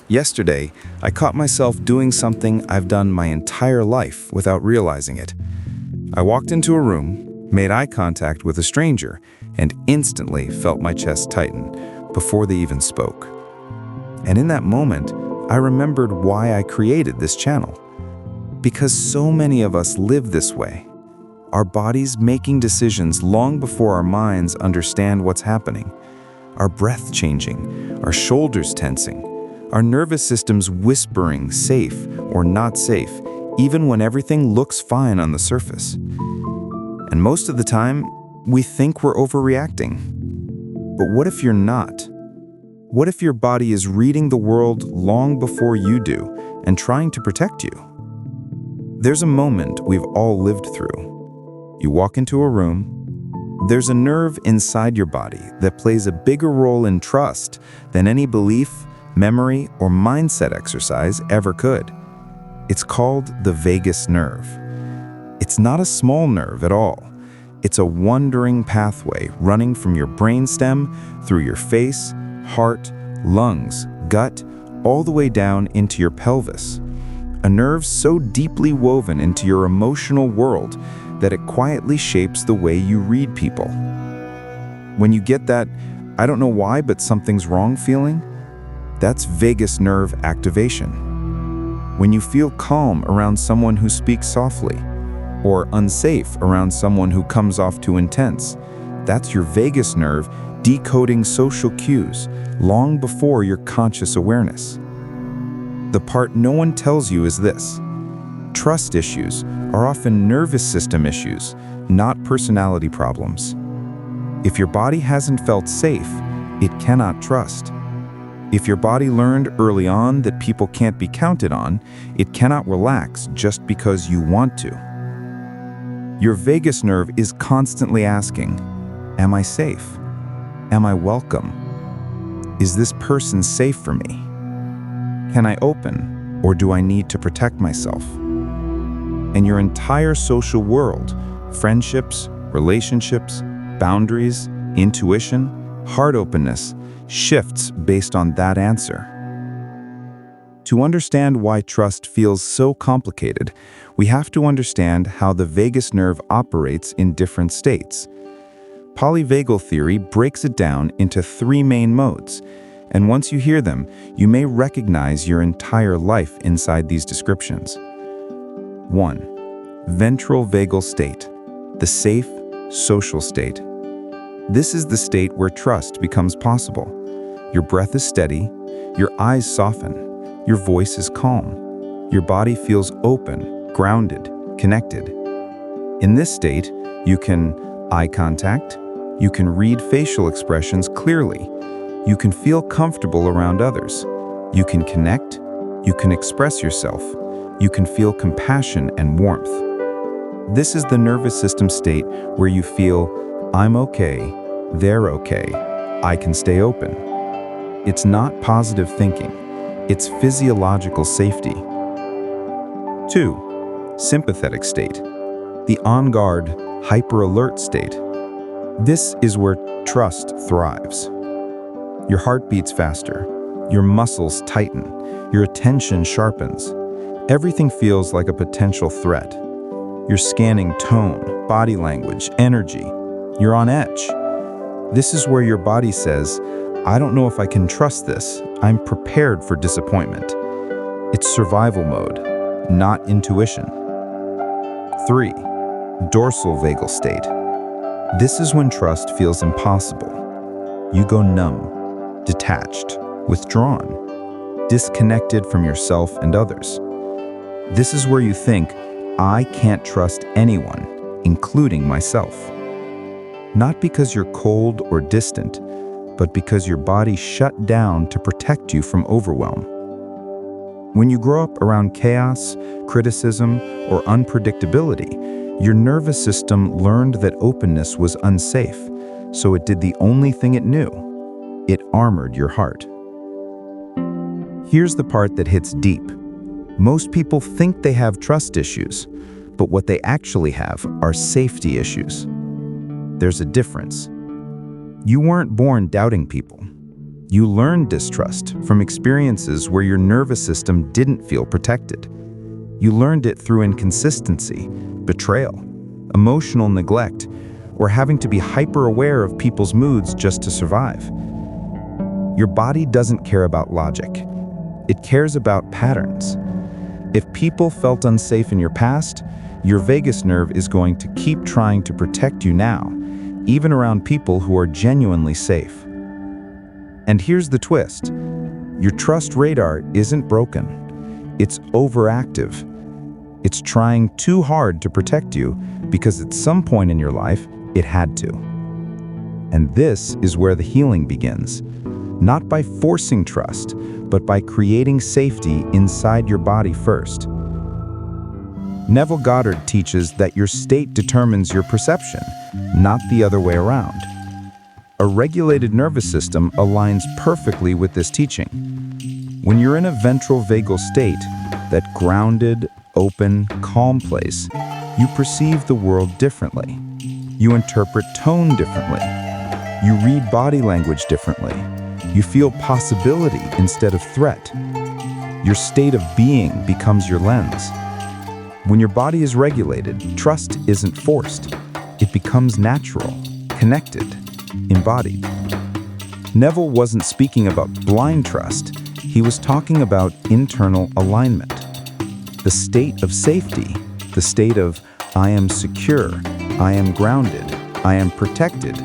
Yesterday, I caught myself doing something I've done my entire life without realizing it. I walked into a room, made eye contact with a stranger, and instantly felt my chest tighten before they even spoke. And in that moment, I remembered why I created this channel. Because so many of us live this way. Our bodies making decisions long before our minds understand what's happening. Our breath changing, our shoulders tensing, our nervous systems whispering safe or not safe, even when everything looks fine on the surface. And most of the time, we think we're overreacting. But what if you're not? What if your body is reading the world long before you do and trying to protect you? There's a moment we've all lived through. You walk into a room. There's a nerve inside your body that plays a bigger role in trust than any belief, memory, or mindset exercise ever could. It's called the vagus nerve. It's not a small nerve at all. It's a wandering pathway running from your brainstem through your face, heart, lungs, gut, all the way down into your pelvis. A nerve so deeply woven into your emotional world that it quietly shapes the way you read people. When you get that, I don't know why, but something's wrong feeling, that's vagus nerve activation. When you feel calm around someone who speaks softly, or unsafe around someone who comes off too intense, that's your vagus nerve decoding social cues long before your conscious awareness. The part no one tells you is this: trust issues are often nervous system issues, not personality problems. If your body hasn't felt safe, it cannot trust. If your body learned early on that people can't be counted on, it cannot relax just because you want to. Your vagus nerve is constantly asking, am I safe? Am I welcome? Is this person safe for me? Can I open, or do I need to protect myself? And your entire social world, friendships, relationships, boundaries, intuition, heart openness, shifts based on that answer. To understand why trust feels so complicated, we have to understand how the vagus nerve operates in different states. Polyvagal theory breaks it down into 3 main modes, and once you hear them, you may recognize your entire life inside these descriptions. 1. Ventral vagal state, the safe, social state. This is the state where trust becomes possible. Your breath is steady, your eyes soften, your voice is calm, your body feels open, grounded, connected. In this state, you can eye contact, you can read facial expressions clearly, you can feel comfortable around others, you can connect, you can express yourself, you can feel compassion and warmth. This is the nervous system state where you feel, I'm okay, they're okay, I can stay open. It's not positive thinking, it's physiological safety. 2. Sympathetic state, the on-guard, hyper-alert state. This is where trust thrives. Your heart beats faster, your muscles tighten, your attention sharpens. Everything feels like a potential threat. You're scanning tone, body language, energy. You're on edge. This is where your body says, I don't know if I can trust this. I'm prepared for disappointment. It's survival mode, not intuition. 3. Dorsal vagal state. This is when trust feels impossible. You go numb, detached, withdrawn, disconnected from yourself and others. This is where you think, I can't trust anyone, including myself. Not because you're cold or distant, but because your body shut down to protect you from overwhelm. When you grow up around chaos, criticism, or unpredictability, your nervous system learned that openness was unsafe, so it did the only thing it knew. It armored your heart. Here's the part that hits deep. Most people think they have trust issues, but what they actually have are safety issues. There's a difference. You weren't born doubting people. You learned distrust from experiences where your nervous system didn't feel protected. You learned it through inconsistency, betrayal, emotional neglect, or having to be hyper-aware of people's moods just to survive. Your body doesn't care about logic. It cares about patterns. If people felt unsafe in your past, your vagus nerve is going to keep trying to protect you now, even around people who are genuinely safe. And here's the twist. Your trust radar isn't broken. It's overactive. It's trying too hard to protect you because at some point in your life, it had to. And this is where the healing begins. Not by forcing trust, but by creating safety inside your body first. Neville Goddard teaches that your state determines your perception, not the other way around. A regulated nervous system aligns perfectly with this teaching. When you're in a ventral vagal state, that grounded, open, calm place, you perceive the world differently. You interpret tone differently. You read body language differently. You feel possibility instead of threat. Your state of being becomes your lens. When your body is regulated, trust isn't forced. It becomes natural, connected, embodied. Neville wasn't speaking about blind trust. He was talking about internal alignment. The state of safety, the state of I am secure, I am grounded, I am protected,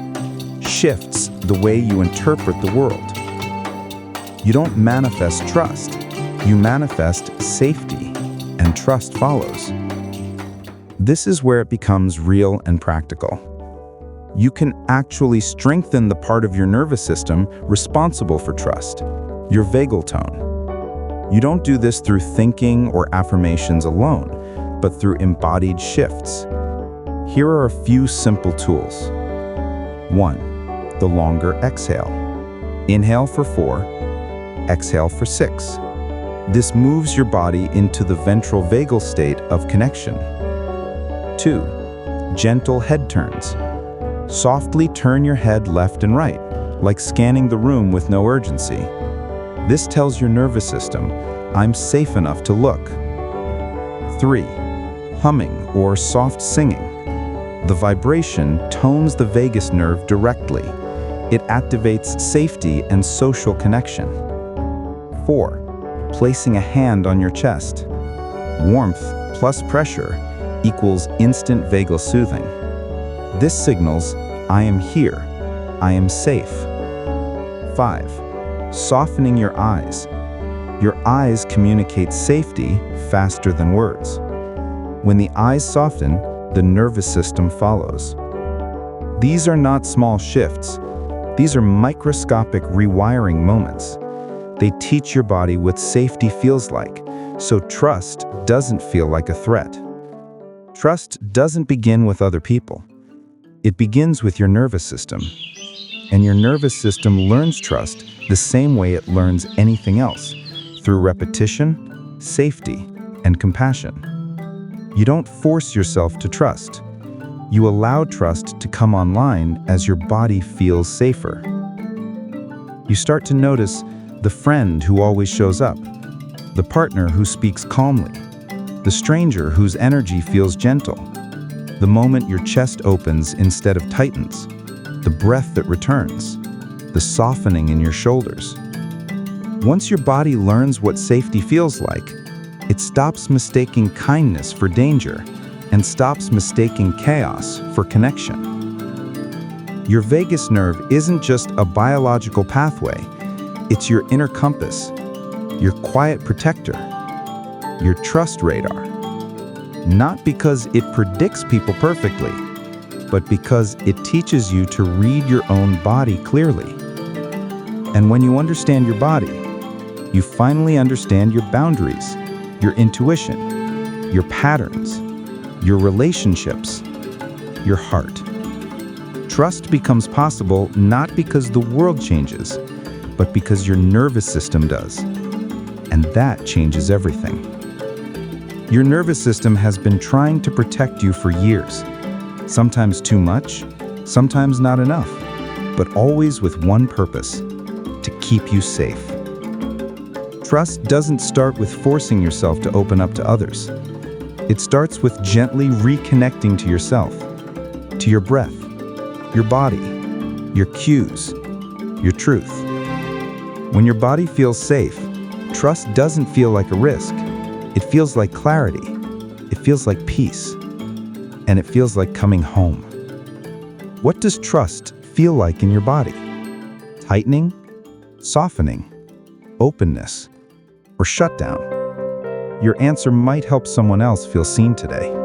shifts the way you interpret the world. You don't manifest trust, you manifest safety, and trust follows. This is where it becomes real and practical. You can actually strengthen the part of your nervous system responsible for trust, your vagal tone. You don't do this through thinking or affirmations alone, but through embodied shifts. Here are a few simple tools. 1. The longer exhale. Inhale for 4, exhale for 6. This moves your body into the ventral vagal state of connection. 2. Gentle head turns. Softly turn your head left and right, like scanning the room with no urgency. This tells your nervous system, I'm safe enough to look. 3. Humming or soft singing. The vibration tones the vagus nerve directly. It activates safety and social connection. 4. Placing a hand on your chest. Warmth plus pressure equals instant vagal soothing. This signals, I am here, I am safe. 5. Softening your eyes. Your eyes communicate safety faster than words. When the eyes soften, the nervous system follows. These are not small shifts. These are microscopic rewiring moments. They teach your body what safety feels like, so trust doesn't feel like a threat. Trust doesn't begin with other people. It begins with your nervous system. And your nervous system learns trust the same way it learns anything else, through repetition, safety, and compassion. You don't force yourself to trust. You allow trust to come online as your body feels safer. You start to notice the friend who always shows up, the partner who speaks calmly, the stranger whose energy feels gentle, the moment your chest opens instead of tightens, the breath that returns, the softening in your shoulders. Once your body learns what safety feels like, it stops mistaking kindness for danger and stops mistaking chaos for connection. Your vagus nerve isn't just a biological pathway, it's your inner compass, your quiet protector, your trust radar. Not because it predicts people perfectly, but because it teaches you to read your own body clearly. And when you understand your body, you finally understand your boundaries, your intuition, your patterns, your relationships, your heart. Trust becomes possible not because the world changes, but because your nervous system does. And that changes everything. Your nervous system has been trying to protect you for years. Sometimes too much, sometimes not enough, but always with one purpose: to keep you safe. Trust doesn't start with forcing yourself to open up to others. It starts with gently reconnecting to yourself, to your breath, your body, your cues, your truth. When your body feels safe, trust doesn't feel like a risk. It feels like clarity. It feels like peace. And it feels like coming home. What does trust feel like in your body? Tightening, softening, openness, or shutdown? Your answer might help someone else feel seen today.